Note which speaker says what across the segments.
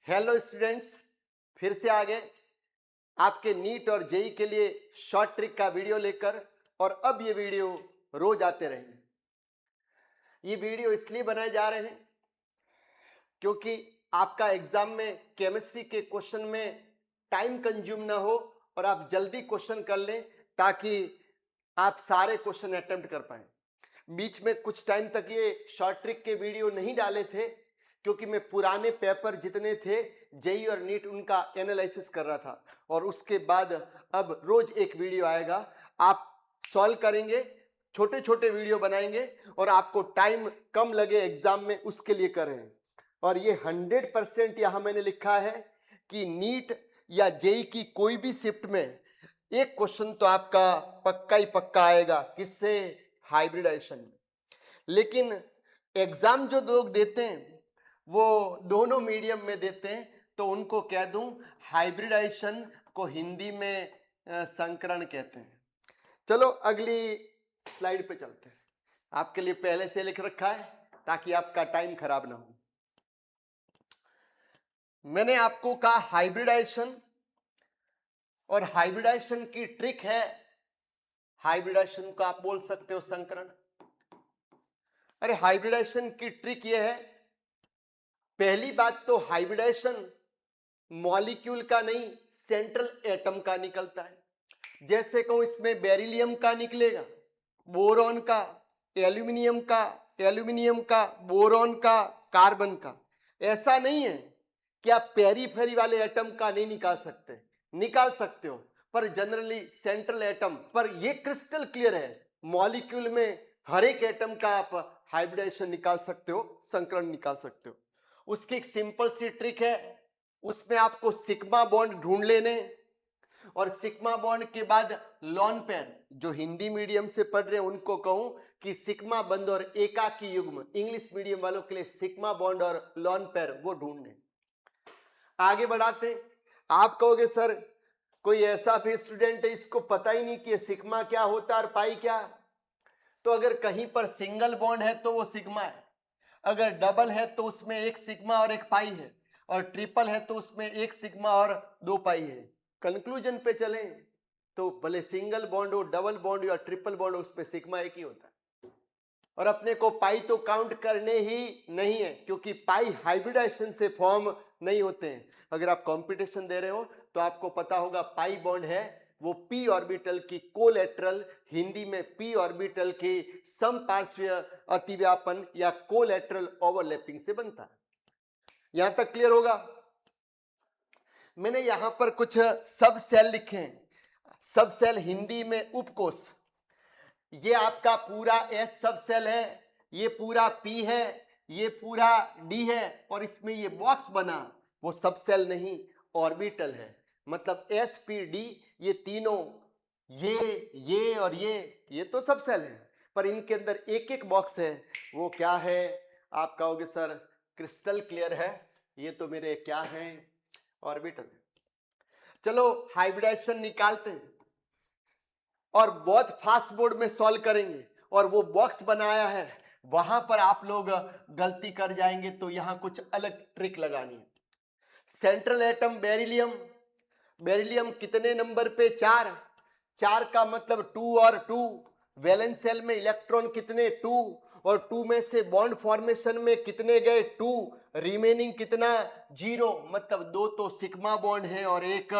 Speaker 1: Hello students, फिर से आ गए आपके नीट और जेई के लिए शॉर्ट ट्रिक का वीडियो लेकर। और अब ये वीडियो रोज आते रहेंगे। ये वीडियो इसलिए बनाए जा रहे हैं क्योंकि आपका एग्जाम में केमिस्ट्री के क्वेश्चन में टाइम कंज्यूम ना हो और आप जल्दी क्वेश्चन कर लें ताकि आप सारे क्वेश्चन अटेम्प्ट कर पाएं। बीच में कुछ टाइम तक ये शॉर्ट ट्रिक के वीडियो नहीं डाले थे क्योंकि मैं पुराने पेपर जितने थे जेई और नीट उनका एनालिसिस कर रहा था। और उसके बाद अब रोज एक वीडियो आएगा, आप सॉल्व करेंगे, छोटे छोटे वीडियो बनाएंगे और आपको टाइम कम लगे एग्जाम में, उसके लिए कर रहे हैं। और ये 100% यहाँ मैंने लिखा है कि नीट या जेई की कोई भी शिफ्ट में एक क्वेश्चन तो आपका पक्का ही पक्का आएगा। किससे? हाइब्रिडाइजेशन में। लेकिन एग्जाम जो लोग देते हैं वो दोनों मीडियम में देते हैं, तो उनको कह दूं हाइब्रिडाइजेशन को हिंदी में संकरण कहते हैं। चलो अगली स्लाइड पे चलते हैं। आपके लिए पहले से लिख रखा है ताकि आपका टाइम खराब ना हो। मैंने आपको कहा हाइब्रिडाइजेशन, और हाइब्रिडाइजेशन की ट्रिक है, हाइब्रिडाइजेशन को आप बोल सकते हो संकरण। अरे हाइब्रिडाइजेशन की ट्रिक यह है, पहली बात तो हाइब्रिडाइजेशन मॉलिक्यूल का नहीं सेंट्रल एटम का निकलता है। जैसे कहूं इसमें बेरिलियम का निकलेगा, बोरॉन का, एल्यूमिनियम का, बोरॉन का, कार्बन का। ऐसा नहीं है कि आप पेरीफेरी वाले एटम का नहीं निकाल सकते, निकाल सकते हो, पर जनरली सेंट्रल एटम। पर ये क्रिस्टल क्लियर है, मॉलिक्यूल में हर एक एटम का आप हाइब्रिडाइजेशन निकाल सकते हो, संकरण निकाल सकते हो। उसकी एक सिंपल सी ट्रिक है, उसमें आपको सिग्मा बॉन्ड ढूंढ लेने और सिग्मा बॉन्ड के बाद लॉन पेयर। जो हिंदी मीडियम से पढ़ रहे हैं उनको कहूं कि सिग्मा बंध और एकाकी युग्म, इंग्लिश मीडियम वालों के लिए सिग्मा बॉन्ड और लॉन पेयर वो ढूंढने। आगे बढ़ाते, आप कहोगे सर कोई ऐसा भी स्टूडेंट है इसको पता ही नहीं कि सिग्मा क्या होता है और पाई क्या। तो अगर कहीं पर सिंगल बॉन्ड है तो वो सिग्मा है, अगर डबल है तो उसमें एक सिग्मा और एक पाई है, और ट्रिपल है तो उसमें एक सिग्मा और दो पाई है। कंक्लूजन पे चलें तो भले सिंगल बॉन्ड हो, डबल बॉन्ड या ट्रिपल बॉन्ड हो, उसमें सिग्मा एक ही होता है। और अपने को पाई तो काउंट करने ही नहीं है क्योंकि पाई हाइब्रिडाइजेशन से फॉर्म नहीं होते हैं। अगर आप कंपटीशन दे रहे हो तो आपको पता होगा पाई बॉन्ड है वो पी ऑर्बिटल की कोलेटरल, हिंदी में पी ऑर्बिटल की समपार्श्वीय अतिव्यापन या कोलेटरल ओवरलैपिंग से बनता है। यहां तक क्लियर होगा? मैंने यहां पर कुछ सब सेल लिखे हैं। सब सेल हिंदी में उपकोष। ये आपका पूरा एस सब सेल है, ये पूरा पी है, ये पूरा डी है, और इसमें ये बॉक्स बना वो सब सेल नहीं ऑर्बिटल है। मतलब एस पी डी ये तीनों, ये और ये तो सब सेल है, पर इनके अंदर एक एक बॉक्स है। वो क्या है? आप कहोगे सर क्रिस्टल क्लियर है, ये तो मेरे क्या है? ऑर्बिटल। चलो हाइब्रिडाइजेशन निकालते हैं और बहुत फास्ट बोर्ड में सॉल्व करेंगे। और वो बॉक्स बनाया है वहां पर आप लोग गलती कर जाएंगे, तो यहां कुछ अलग ट्रिक लगानी है। सेंट्रल एटम बेरिलियम, बेरिलियम कितने नंबर पे? 4। 4 का मतलब 2 और 2। वैलेंस शेल में इलेक्ट्रॉन कितने? 2। और 2 में से बॉन्ड फॉर्मेशन में कितने गए? 2। रिमेनिंग कितना? 0। मतलब 2 तो सिग्मा बॉन्ड है और एक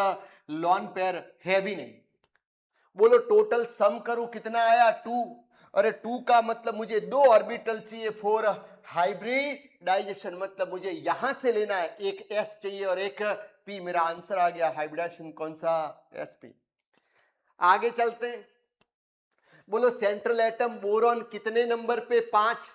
Speaker 1: लॉन पेयर है भी नहीं। बोलो टोटल सम करूं कितना आया? 2। अरे 2 का मतलब मुझे 2 ऑर्बिटल चाहिए फॉर हाइब्रिडाइजेशन, मतलब मुझे यहां से लेना है, एक एस चाहिए और एक पी। मेरा आंसर आ गया हाइब्रिडाइजेशन कौन सा? एसपी। आगे चलते हैं। बोलो सेंट्रल एटम बोरॉन कितने नंबर पे? 5।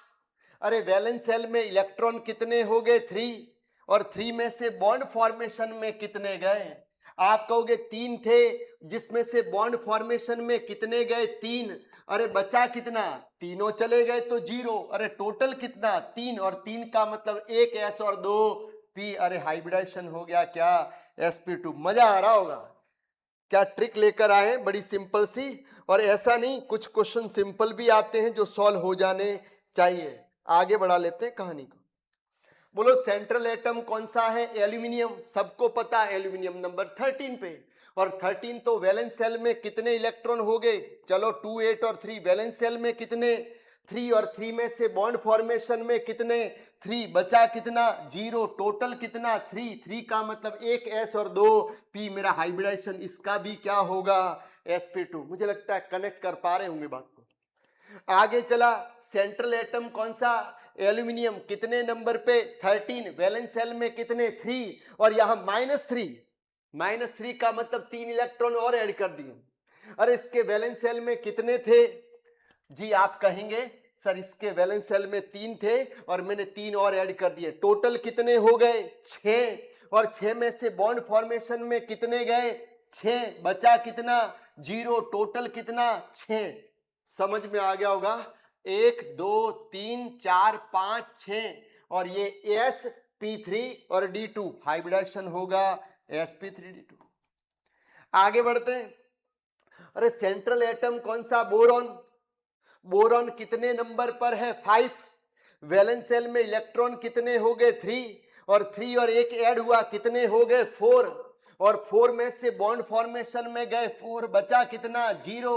Speaker 1: अरे वैलेंस शेल में इलेक्ट्रॉन कितने हो गए? 3। और 3 में से बॉन्ड फॉर्मेशन में कितने गए? आप कहोगे 3 थे, जिसमें से बॉन्ड फॉर्मेशन में कितने गए? 3। अरे बचा कितना? तीनों चले गए तो 0। अरे टोटल कितना? 3। और 3 का मतलब एक एस और 2 पी। अरे हाइब्रिडाइजेशन हो गया क्या? sp2। मजा आ रहा होगा। क्या ट्रिक लेकर आए, बड़ी सिंपल सी। और ऐसा नहीं, कुछ क्वेश्चन सिंपल भी आते हैं जो सॉल्व हो जाने चाहिए। आगे बढ़ा लेते हैं कहानी को। बोलो सेंट्रल एटम कौन सा है? एल्यूमिनियम, सबको पता है एल्यूमिनियम नंबर 13 पे। और 13 तो वैलेंस सेल में कितने इलेक्ट्रॉन हो गए? चलो 2 8 और 3, वैलेंस सेल में कितने? 3, और 3 में से बॉन्ड फॉर्मेशन में कितने? 3, बचा कितना? 0, टोटल कितना? 3, 3 का मतलब एक एस और 2 पी, मेरा हाइब्रिडाइजेशन इसका भी क्या होगा? sp2। मुझे लगता है कनेक्ट कर पा रहे होंगे बात को। आगे चला, सेंट्रल एटम कौन सा? एल्यूमिनियम, कितने नंबर पे? 13, वैलेंस सेल में कितने? 3, और यहां -3, -3 का मतलब 3 इलेक्ट्रॉन और ऐड कर दिए। अरे इसके वैलेंस सेल में कितने थे? जी आप कहेंगे सर इसके वैलेंस सेल में 3 थे और मैंने 3 और ऐड कर दिए, टोटल कितने हो गए? 6, और 6 में से बॉन्ड फॉर्मेशन में कितने गए? 6, बचा कितना? 0, टोटल कितना? 6। समझ में आ गया होगा? 1 2 3 4 5 6, और ये sp3 और d2 हाइब्रिडाइजेशन होगा sp3d2। आगे बढ़ते हैं। अरे सेंट्रल एटम कौन सा? बोरॉन, बोरॉन कितने नंबर पर है? 5, वैलेंस सेल में इलेक्ट्रॉन कितने हो गए? 3, और 3 और एक ऐड हुआ कितने हो गए? 4, और 4 में से बॉन्ड फॉर्मेशन में गए 4, बचा कितना? 0।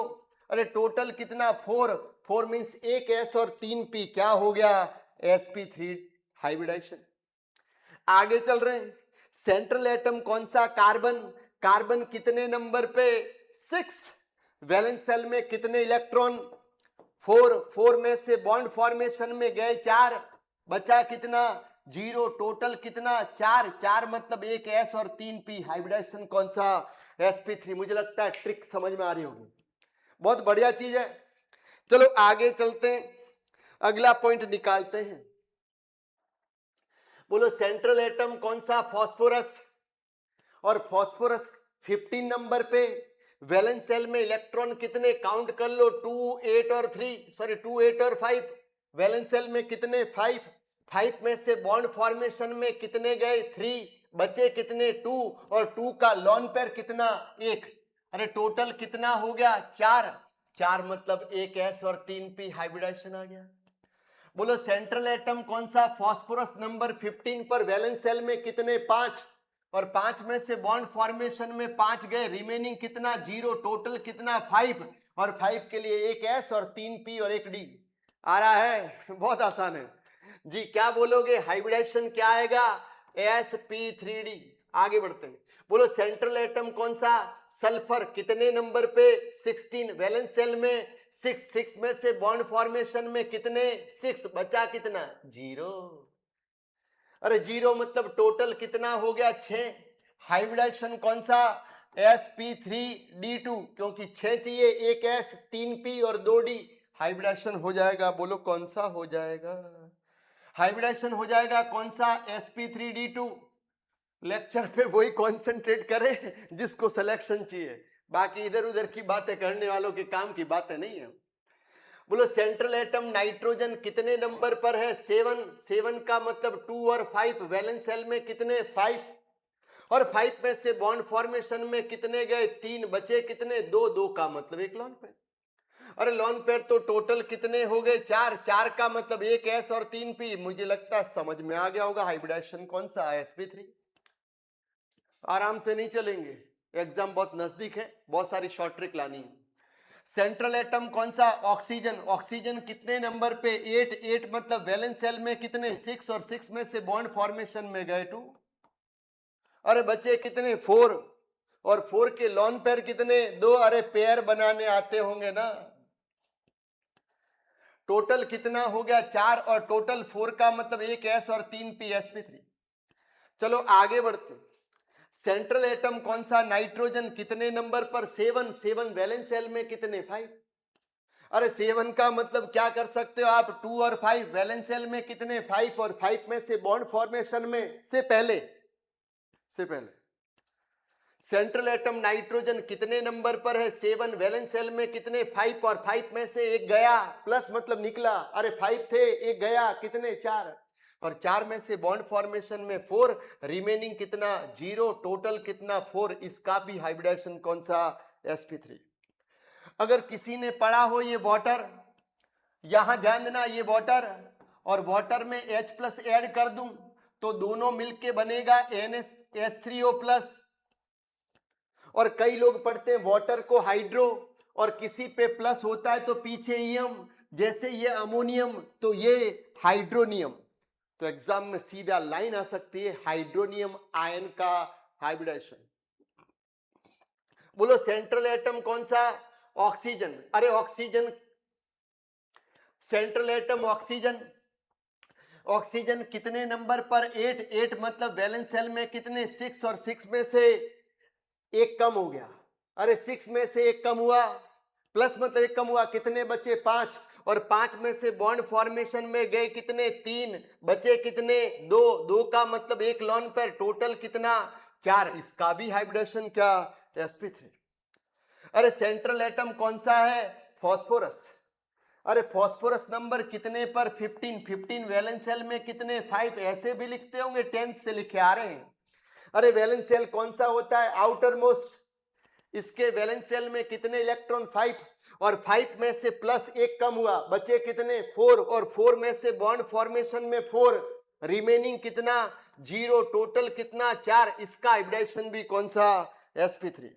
Speaker 1: अरे टोटल कितना? 4, 4 मीन्स एक एस और 3 पी, क्या हो गया? sp3 hybridisation. आगे चल रहे हैं, सेंट्रल एटम कौन सा? कार्बन, कार्बन कितने नंबर पे? 6, वैलेंस सेल में कितने इलेक्ट्रॉन? 4, 4 में से बॉन्ड फॉर्मेशन में गए 4, बचा कितना? 0, टोटल कितना? 4, 4 मतलब एक एस और 3 पी, हाइब्रिडाइजेशन कौन सा? sp3। मुझे लगता है ट्रिक समझ में आ रही होगी, बहुत बढ़िया चीज है। चलो आगे चलते हैं, अगला पॉइंट निकालते हैं। बोलो सेंट्रल एटम कौन सा? फास्फोरस, और फास्फोरस 15 नंबर पे, वैलेंस सेल में इलेक्ट्रॉन कितने? काउंट कर लो, 2 8 और 3, सॉरी 2 8 और 5, वैलेंस सेल में कितने? 5, 5 में से बॉन्ड फॉर्मेशन में कितने गए? 3, बचे कितने? 2, और 2 का लॉन पेयर कितना? 1। अरे टोटल कितना हो गया? 4, 4 मतलब एक एस और 3 पी, हाइब्रिडाइजेशन आ गया। बोलो सेंट्रल एटम कौन सा? फास्फोरस नंबर 15 पर, वैलेंस सेल में कितने? 5, और 5 में से बॉन्ड फॉर्मेशन में 5 गए, रिमेनिंग कितना? 0, टोटल कितना? 5, और 5 के लिए एक एस और 3 पी और एक डी। आ रहा है? बहुत आसान है जी। क्या बोलोगे? हाइब्रिडाइजेशन क्या आएगा? sp3d। आगे बढ़ते हैं, बोलो सेंट्रल एटम कौन सा? सल्फर, कितने नंबर पे? 16, वैलेंस सेल में 6, 6 में से बॉन्ड फॉर्मेशन में कितने? 6, बचा कितना? 0। अरे 0 मतलब टोटल कितना हो गया? 6, हाइब्रिडाइजेशन कौन सा? sp3d2, क्योंकि 6 चाहिए, एक s 3 p और 2 d, हाइब्रिडाइजेशन हो जाएगा। बोलो कौन सा हो जाएगा? हाइब्रिडाइजेशन हो जाएगा कौन सा? sp3d2। लेक्चर पे वही कॉन्सेंट्रेट करे जिसको सिलेक्शन चाहिए, बाकी इधर उधर की बातें करने वालों के काम की बातें नहीं है। बोलो सेंट्रल एटम नाइट्रोजन कितने नंबर पर है? 7, 7 का मतलब 2 और 5, वैलेंस सेल में कितने? 5, और 5 में से बॉन्ड फॉर्मेशन में कितने गए? 3, बचे कितने? 2, 2 का मतलब एक लॉन पेयर। अरे लॉन पेयर तो टोटल कितने हो गए? 4, 4 का मतलब एक एस और 3 पी। मुझे लगता है समझ में आ गया होगा हाइब्रिडाइजेशन कौन सा? sp3। आराम से नहीं चलेंगे, एग्जाम बहुत नजदीक है, बहुत सारी शॉर्ट ट्रिक लानी है। सेंट्रल एटम कौन सा? ऑक्सीजन, ऑक्सीजन कितने नंबर पे? 8, 8 मतलब वैलेंस सेल में कितने? 6, और 6 में से बॉन्ड फॉर्मेशन में गए 2, अरे बचे कितने? 4, और 4 के लॉन पेयर कितने? 2, अरे पेयर बनाने आते होंगे ना। टोटल कितना हो गया? 4, और टोटल 4 का मतलब एक एस और 3 पी, sp3। चलो आगे बढ़ते, सेंट्रल एटम कौन सा? नाइट्रोजन, कितने नंबर पर? 7, 7 वैलेंस सेल में कितने? 5। अरे 7 का मतलब क्या कर सकते हो आप? 2 और 5, वैलेंस सेल में कितने? 5, और 5 में से बॉन्ड फॉर्मेशन में से पहले सेंट्रल एटम नाइट्रोजन कितने नंबर पर है? 7, वैलेंस सेल में कितने? 5, और 5 में से एक गया, प्लस मतलब निकला, अरे 5 थे, एक गया, कितने? 4, और 4 में से बॉन्ड फॉर्मेशन में 4, रिमेनिंग कितना? 0, टोटल कितना? 4। इसका भी हाइब्रिडाइजेशन कौन सा? sp3। अगर किसी ने पढ़ा हो ये वाटर, यहां ध्यान देना, ये वाटर, और वाटर में H+ ऐड कर दूं तो दोनों मिलके बनेगा NH3O+। और कई लोग पढ़ते हैं वाटर को हाइड्रो, और किसी पे प्लस होता है तो पीछे ईएम, जैसे ये अमोनियम तो ये हाइड्रोनियम। तो एग्जाम में सीधा लाइन आ सकती है हाइड्रोनियम आयन का हाइब्रिडाइजेशन। बोलो सेंट्रल एटम कौन सा? ऑक्सीजन। अरे oxygen, central atom oxygen. Oxygen कितने नंबर पर? 8 मतलब वैलेंस सेल में कितने? 6, और 6 में से एक कम हो गया। अरे 6 में से एक कम हुआ, प्लस मतलब एक कम हुआ, कितने बचे? 5, और 5 में से बॉन्ड फॉर्मेशन में गए कितने? 3, बचे कितने? 2, 2 का मतलब एक लॉन पेयर, टोटल कितना? 4। इसका भी हाइब्रिडेशन क्या? sp3। अरे सेंट्रल एटम कौन सा है? फॉस्फोरस। अरे फॉस्फोरस नंबर कितने पर? 15। 15 वैलेंस सेल में कितने? 5। ऐसे भी लिखते होंगे, 10th से लिखे आ रहे हैं। अरे वैलेंस सेल कौन सा होता है? Outer most. इसके वैलेंस सेल में कितने इलेक्ट्रॉन? 5, और 5 में से प्लस एक कम हुआ, बचे कितने? 4, और 4 में से बॉन्ड फॉर्मेशन में 4, रिमेनिंग कितना? 0, टोटल कितना? 4। इसका हाइब्रिडेशन भी कौन सा? sp3।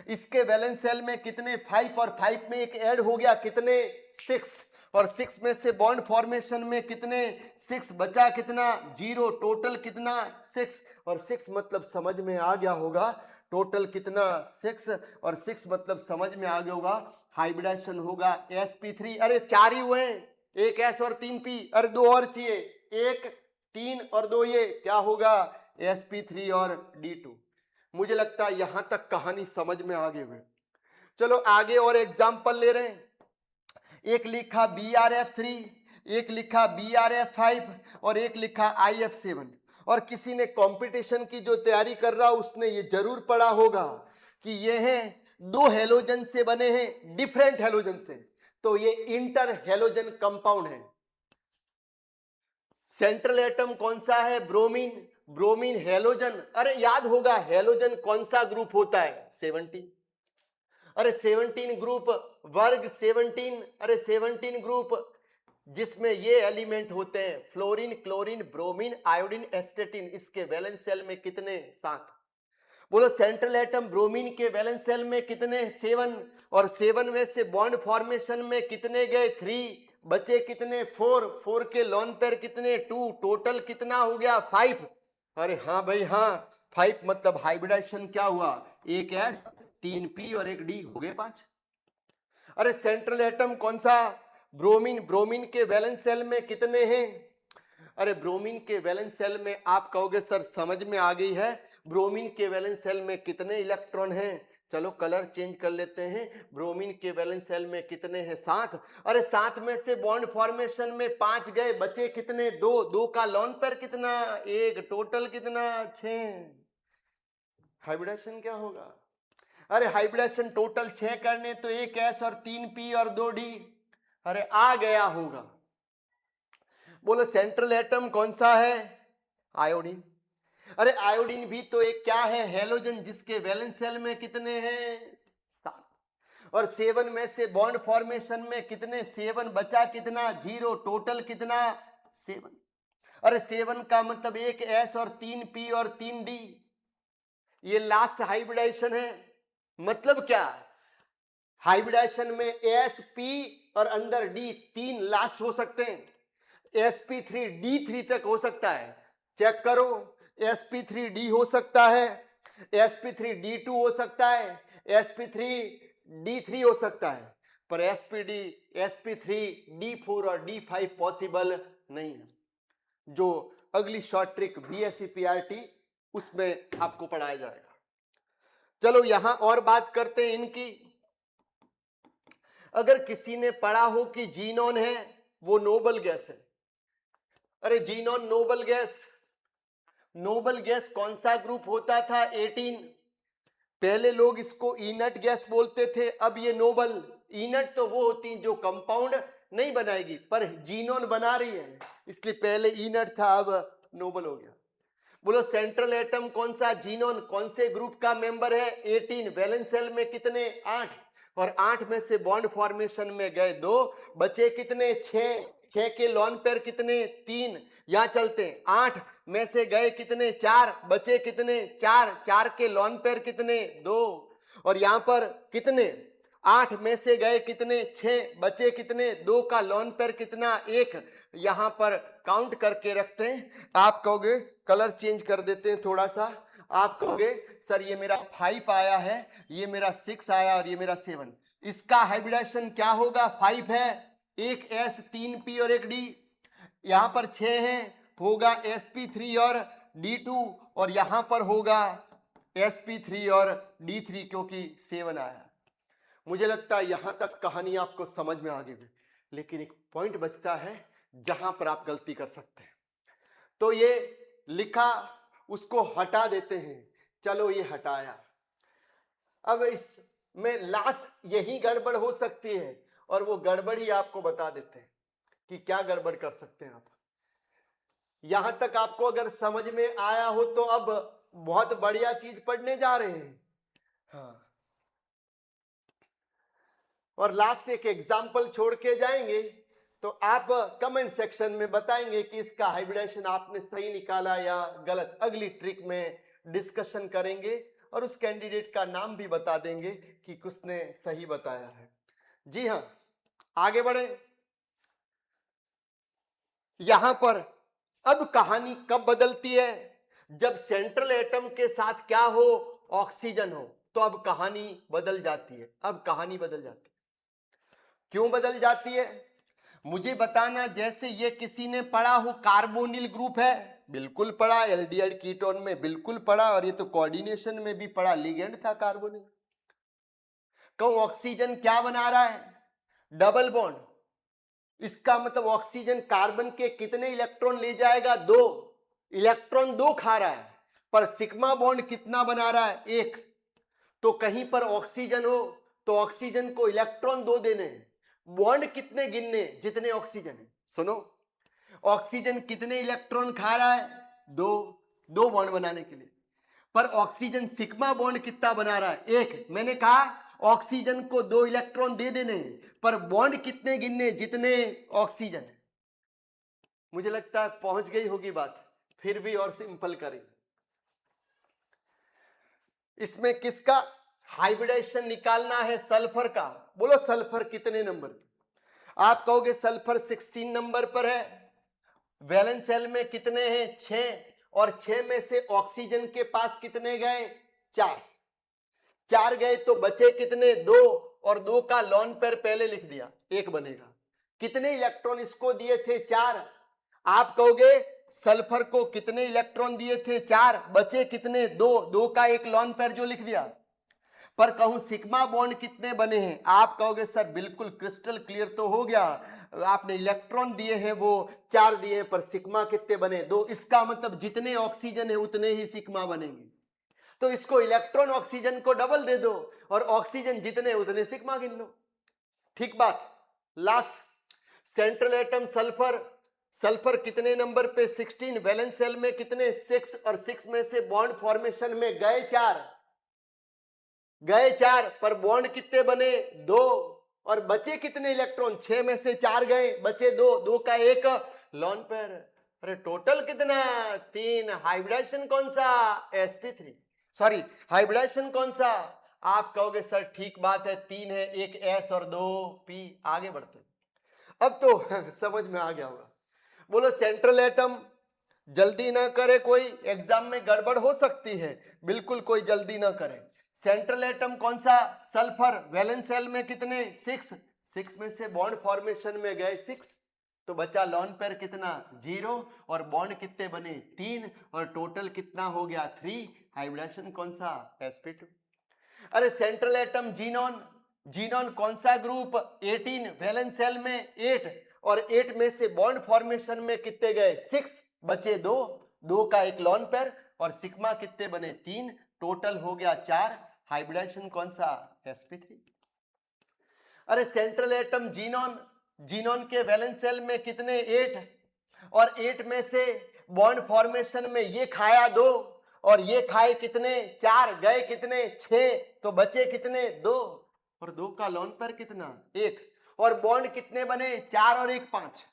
Speaker 1: इसके वैलेंस सेल में कितने? 5, और 5 में एक ऐड हो गया, कितने? 6, और 6 में से बॉन्ड फॉर्मेशन में कितने? 6, बचा कितना? 0, टोटल कितना? 6, और 6 मतलब समझ में आ गया होगा, टोटल कितना? 6, और 6 मतलब समझ में आ गया होगा, हाइब्रिडेशन होगा sp3। अरे 4 ही हुए हैं, एक s और 3 p। अरे 2 और चाहिए, 1, 3 और 2, ये क्या होगा? sp3 और d2। मुझे लगता है यहां तक कहानी समझ में आ गई हुए। चलो आगे और एग्जाम्पल ले रहे हैं। एक लिखा BrF3, एक लिखा BrF5, और एक लिखा IF7। और किसी ने कंपटीशन की जो तैयारी कर रहा उसने ये जरूर पढ़ा होगा कि ये हैं 2 हेलोजन से बने हैं, डिफरेंट हेलोजन से, तो ये इंटर हेलोजन कंपाउंड है। सेंट्रल एटम कौन सा है? ब्रोमीन। ब्रोमीन हेलोजन, अरे याद होगा हेलोजन कौन सा ग्रुप होता है? 17। अरे 17 ग्रुप, वर्ग 17। अरे 17 ग्रुप जिसमें ये एलिमेंट होते हैं फ्लोरीन, क्लोरीन, ब्रोमीन, आयोडीन, एस्टेटिन। इसके वैलेंस सेल में कितने? 7। बोलो सेंट्रल एटम ब्रोमीन के वैलेंस सेल में कितने? 7, और 7 में से बॉन्ड फॉर्मेशन में कितने गए? 3, बचे कितने? 4, 4 के लॉन पेयर कितने? 2, टोटल कितना हो गया? 5। अरे हाँ भाई हाँ, 5 मतलब हाइब्रिडाइजेशन क्या हुआ? एक S, 3 P और एक D, हो गए 5। अरे सेंट्रल एटम कौन सा? ब्रोमीन। ब्रोमीन के वैलेंस सेल में कितने हैं? अरे ब्रोमीन के वैलेंस सेल में आप कहोगे सर समझ में आ गई है, ब्रोमीन के वैलेंस सेल में कितने इलेक्ट्रॉन हैं? चलो कलर चेंज कर लेते हैं। ब्रोमीन के वैलेंस सेल में कितने हैं? 7। अरे 7 में से बॉन्ड फॉर्मेशन में 5 गए, बचे कितने? 2, 2 का लॉन पेयर कितना? 1, टोटल कितना? 6। हाइब्रिडेशन क्या होगा? अरे हाइब्रिडेशन टोटल 6 करने तो एक S और 3 P और 2 D। अरे आ गया होगा। बोलो सेंट्रल एटम कौन सा है? आयोडीन। अरे आयोडीन भी तो एक क्या है? हेलोजन, जिसके वैलेंस सेल में कितने हैं? 7। और 7 में से बॉन्ड फॉर्मेशन में कितने? 7, बचा कितना? 0, टोटल कितना? 7। अरे 7 का मतलब एक S और 3 P और 3 D। ये लास्ट हाइब्रिडाइजेशन है। मतलब क्या? हाइब्रिडाइजेशन में sp और अंदर d, 3 लास्ट हो सकते हैं। sp3 d3 तक हो सकता है, चेक करो। sp3 d हो सकता है, sp3 d2 हो सकता है, sp3 d3 हो सकता है, पर sp3 d4 और d5 पॉसिबल नहीं है। जो अगली शॉर्ट ट्रिक VSC PRT उसमें आपको पढ़ाया जाएगा। चलो यहां और बात करते हैं इनकी। अगर किसी ने पढ़ा हो कि जीनोन है वो नोबल गैस है। अरे xenon noble gas, noble gas कौन सा ग्रुप होता था? 18। पहले लोग इसको इनर्ट गैस बोलते थे, अब ये नोबल। इनर्ट तो वो होती जो कंपाउंड नहीं बनाएगी, पर जीनोन बना रही है, इसलिए पहले इनर्ट था, अब नोबल हो गया। बोलो सेंट्रल एटम कौन सा? जीनोन कौन से ग्रुप का मेंबर है? 18। वैलेंस सेल में कितने? 8, और 8 में से बॉन्ड फॉर्मेशन में गए 2, बचे कितने? 6। 6 के लॉन पेयर कितने? 3। यहां चलते हैं, 8 में से गए कितने 4, बचे कितने 4, 4 के लॉन पेयर कितने 2, और यहां पर कितने 8 में से गए कितने 6, बचे कितने 2 का लॉन पेयर कितना 1। यहां पर काउंट करके रखते हैं। आप कहोगे कलर चेंज कर देते हैं थोड़ा सा, आप कहोगे सर ये मेरा 5 आया है, ये मेरा 6 आया और ये मेरा 7, इसका हाइब्रिडाइजेशन क्या होगा? 5 है, एक S 3 P और एक D, यहां पर 6 है, होगा sp3 और d2, और यहां पर होगा sp3 और d3 क्योंकि 7 आया। मुझे लगता है यहां तक कहानी आपको समझ में आ गई, लेकिन एक पॉइंट बचता है जहां पर आप गलती कर सकते हैं। तो ये लिखा, उसको हटा देते हैं, चलो ये हटाया। अब इसमें लास्ट यही गड़बड़ हो सकती है, और वो गड़बड़ ही आपको बता देते हैं कि क्या गड़बड़ कर सकते हैं आप। यहां तक आपको अगर समझ में आया हो तो अब बहुत बढ़िया चीज पढ़ने जा रहे हैं। हाँ, और लास्ट एक एग्जाम्पल छोड़ के जाएंगे, तो आप कमेंट सेक्शन में बताएंगे कि इसका हाइब्रिडाइजेशन आपने सही निकाला या गलत। अगली ट्रिक में डिस्कशन करेंगे और उस कैंडिडेट का नाम भी बता देंगे कि किसने सही बताया है। जी हाँ, आगे बढ़े। यहां पर अब कहानी कब बदलती है? जब सेंट्रल एटम के साथ क्या हो? ऑक्सीजन हो, तो अब कहानी बदल जाती है। अब कहानी बदल जाती है। क्यों बदल जाती है मुझे बताना। जैसे ये किसी ने पढ़ा हो कार्बोनिल ग्रुप है, बिल्कुल पढ़ा, एल्डिहाइड कीटोन में बिल्कुल पढ़ा, और ये तो कोऑर्डिनेशन में भी पढ़ा, लिगेंड था कार्बोनिल। कहूं ऑक्सीजन क्या बना रहा है? Double bond. इसका मतलब ऑक्सीजन कार्बन के कितने इलेक्ट्रॉन ले जाएगा? 2 इलेक्ट्रॉन 2 खा रहा है, पर सिग्मा बॉन्ड कितना बना रहा है? 1। तो कहीं पर ऑक्सीजन हो तो ऑक्सीजन को इलेक्ट्रॉन 2 देने हैं, बॉन्ड कितने गिनने? जितने ऑक्सीजन है। सुनो, ऑक्सीजन कितने इलेक्ट्रॉन खा रहा है? 2 बॉन्ड बनाने के लिए, पर ऑक्सीजन सिग्मा बॉन्ड कितना बना रहा है? 1। मैंने कहा ऑक्सीजन को 2 इलेक्ट्रॉन दे देने, पर बॉन्ड कितने गिनने? जितने ऑक्सीजन है। मुझे लगता है पहुंच गई होगी बात, फिर भी और सिंपल करें। इसमें किसका हाइब्रिडाइजेशन निकालना है? सल्फर का। बोलो सल्फर कितने नंबर पे? आप कहोगे सल्फर 16 नंबर पर है। वैलेंस शेल में कितने हैं? 6, और 6 में से ऑक्सीजन के पास कितने गए? 4। 4 गए तो बचे कितने? 2, और 2 का लॉन पेयर पहले लिख दिया, 1 बनेगा। कितने इलेक्ट्रॉन इसको दिए थे? 4। आप कहोगे सल्फर को कितने इलेक्ट्रॉन दिए थे? 4, बचे कितने? 2, 2 का एक लॉन पेयर जो लिख दिया। पर कहूं सिग्मा बॉन्ड कितने बने हैं? आप कहोगे सर बिल्कुल क्रिस्टल क्लियर तो हो गया, आपने इलेक्ट्रॉन दिए हैं वो 4 दिए हैं, पर सिग्मा कितने बने? 2। इसका मतलब जितने ऑक्सीजन है उतने ही सिग्मा बनेंगे। तो इसको इलेक्ट्रॉन ऑक्सीजन को डबल दे दो, और ऑक्सीजन जितने उतने सिग्मा गिन लो। ठीक बात। Last central atom sulphur. Sulphur कितने नंबर पे? 16। वैलेंस शेल में कितने? 6, और 6 में से बॉन्ड फॉर्मेशन में गए 4, पर बॉन्ड कितने बने? 2, और बचे कितने इलेक्ट्रॉन? 6 में से 4 गए, बचे 2, 2 का एक लॉन पेयर। अरे टोटल कितना? 3। हाइब्रिडाइजेशन कौन सा? sp3। सॉरी, हाइब्रिडाइजेशन कौन सा? आप कहोगे सर ठीक बात है, 3 है, एक S और 2 P। आगे बढ़ते, अब तो समझ में आ गया होगा। बोलो सेंट्रल एटम। जल्दी ना करे कोई, एग्जाम में गड़बड़ हो सकती है, बिल्कुल कोई जल्दी ना करे। सेंट्रल एटम कौन सा? सल्फर। वैलेंस शेल में कितने? 6। 6 में से बॉन्ड फॉर्मेशन में गए 6, तो बचा लॉन पेयर कितना? 0, और बॉन्ड कितने बने? 3, और टोटल कितना हो गया? 3। हाइब्रिडाइजेशन कौन सा? sp2। अरे सेंट्रल एटम जीनोन। जीनोन कौन सा ग्रुप? 18। वैलेंस शेल में 8, और 8 में से बॉन्ड फॉर्मेशन में कितने गए? 6, बचे 2, 2 का एक लॉन पेयर, और सिग्मा कितने बने? 3, टोटल हो गया 4। हाइब्रिडाइजेशन कौन सा? sp3। अरे सेंट्रल एटम जीनोन। जीनोन के वैलेंस शेल में कितने? 8, और 8 में से बॉन्ड फॉर्मेशन में ये खाया 2, और ये खाए कितने? 4, गए कितने? 6, तो बचे कितने? 2, और 2 का लॉन पेयर कितना? 1, और बॉन्ड कितने बने? 4 और 1 5।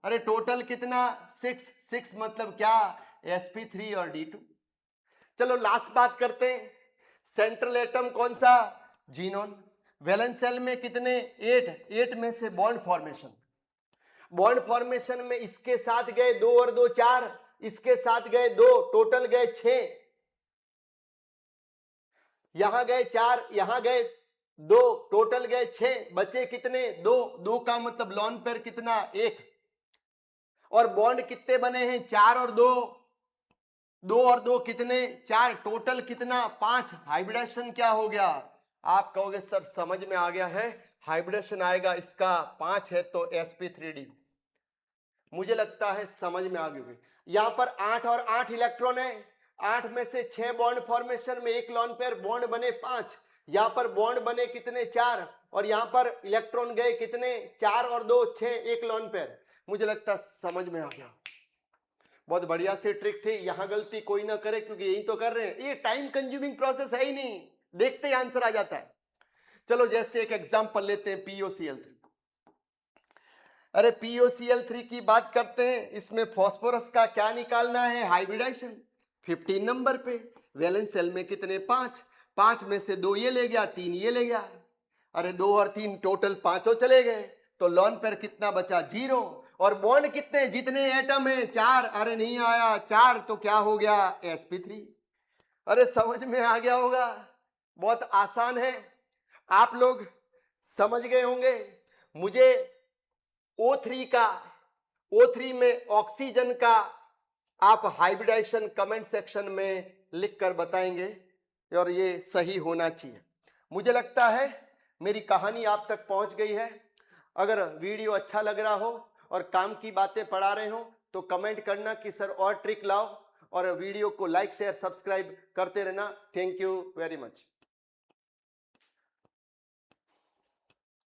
Speaker 1: अरे टोटल कितना 6 मतलब क्या sp3 और d2। चलो लास्ट बात करते हैं, सेंट्रल एटम कौन सा, जीनोन। वैलेंस शेल में कितने 8 में से बॉन्ड फॉर्मेशन में इसके साथ गए 2 और 2 4, इसके साथ गए 2, टोटल गए 6, यहां गए 4, यहां गए 2, टोटल गए 6, बचे कितने 2 का मतलब लॉन पेयर कितना 1, और बॉन्ड कितने बने हैं 4 और 2, 2 और 2 कितने 4, टोटल कितना 5। हाइब्रिडेशन क्या हो गया, आप कहोगे सर समझ में आ गया है, हाइब्रिडेशन आएगा इसका 5 है तो sp3d। मुझे लगता है समझ में आ गई। यहां पर 8 और 8 इलेक्ट्रॉन है, 8 में से 6 बॉन्ड फॉर्मेशन में 1 लॉन पेयर, बॉन्ड बने 5, यहां पर बॉन्ड बने कितने 4, और यहां पर इलेक्ट्रॉन गए कितने 4 और 2 6, 1 लॉन पेयर। मुझे लगता समझ में आ गया, बहुत बढ़िया सी ट्रिक थी, यहां गलती कोई ना करे क्योंकि यही तो कर रहे हैं, ये टाइम कंज्यूमिंग प्रोसेस है ही नहीं, देखते ही आंसर आ जाता है। चलो जैसे एक एग्जांपल लेते हैं POCl3। अरे POCl3 की बात करते हैं, इसमें फास्फोरस का क्या निकालना है, हाइब्रिडाइजेशन 15 नंबर पे। वैलेंस शेल में कितने 5 में से 2 ये ले गया, 3 ये ले गया, अरे 2 और 3 टोटल 5 चले गए, तो लॉन पेयर कितना बचा 0, और बॉन्ड कितने, जितने एटम है 4, अरे नहीं आया 4 तो क्या हो गया sp3। अरे समझ में आ गया होगा, बहुत आसान है, आप लोग समझ गए होंगे। मुझे O3 में ऑक्सीजन का आप हाइब्रिडाइजेशन कमेंट सेक्शन में लिख कर बताएंगे, और ये सही होना चाहिए। मुझे लगता है मेरी कहानी आप तक पहुंच गई है। अगर वीडियो अच्छा लग रहा हो और काम की बातें पढ़ा रहे हो तो कमेंट करना कि सर और ट्रिक लाओ, और वीडियो को लाइक शेयर सब्सक्राइब करते रहना। Thank you very much.